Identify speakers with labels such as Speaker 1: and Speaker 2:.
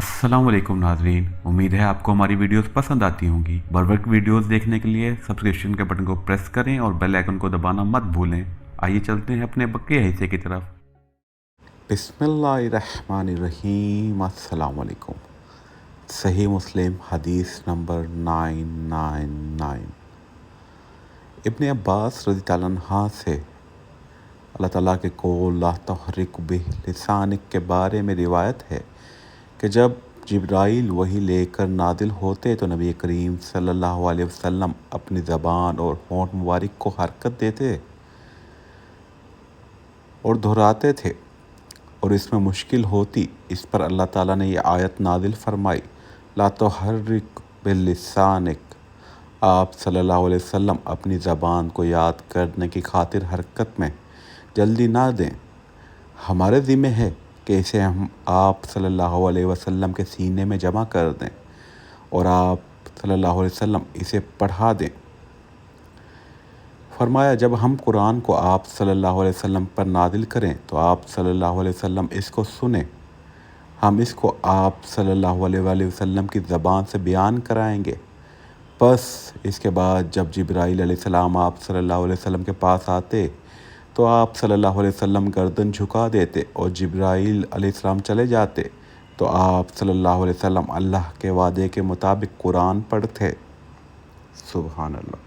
Speaker 1: السلام علیکم ناظرین، امید ہے آپ کو ہماری ویڈیوز پسند آتی ہوں گی۔ بر وقت ویڈیوز دیکھنے کے لیے سبسکرپشن کے بٹن کو پریس کریں اور بیل آئیکن کو دبانا مت بھولیں۔ آئیے چلتے ہیں اپنے بقیہ حصے کی طرف۔
Speaker 2: بسم اللہ الرحمن الرحیم۔ السلام علیکم۔ صحیح مسلم حدیث نمبر 999۔ ابن عباس رضی اللہ عنہ سے اللہ تعالیٰ کے قول لا تحرک بہ لسانک کے بارے میں روایت ہے کہ جب جبرائیل وحی لے کر نازل ہوتے تو نبی کریم صلی اللہ علیہ وسلم اپنی زبان اور ہونٹ مبارک کو حرکت دیتے اور دہراتے تھے اور اس میں مشکل ہوتی۔ اس پر اللہ تعالیٰ نے یہ آیت نازل فرمائی لا تحرک بلسانک، آپ صلی اللہ علیہ وسلم اپنی زبان کو یاد کرنے کی خاطر حرکت میں جلدی نہ دیں۔ ہمارے ذمہ ہے کہ اسے ہم آپ صلی اللہ علیہ وسلم کے سینے میں جمع کر دیں اور آپ صلی اللہ علیہ وسلم اسے پڑھا دیں۔ فرمایا جب ہم قرآن کو آپ صلی اللہ علیہ وسلم پر نازل کریں تو آپ صلی اللہ علیہ وسلم اس کو سنیں، ہم اس کو آپ صلی اللہ علیہ وسلم کی زبان سے بیان کرائیں گے۔ بس اس کے بعد جب جبرائیل علیہ السلام آپ صلی اللہ علیہ وسلم کے پاس آتے تو آپ صلی اللہ علیہ وسلم گردن جھکا دیتے اور جبرائیل علیہ السلام چلے جاتے تو آپ صلی اللہ علیہ وسلم اللہ کے وعدے کے مطابق قرآن پڑھتے۔ سبحان اللہ۔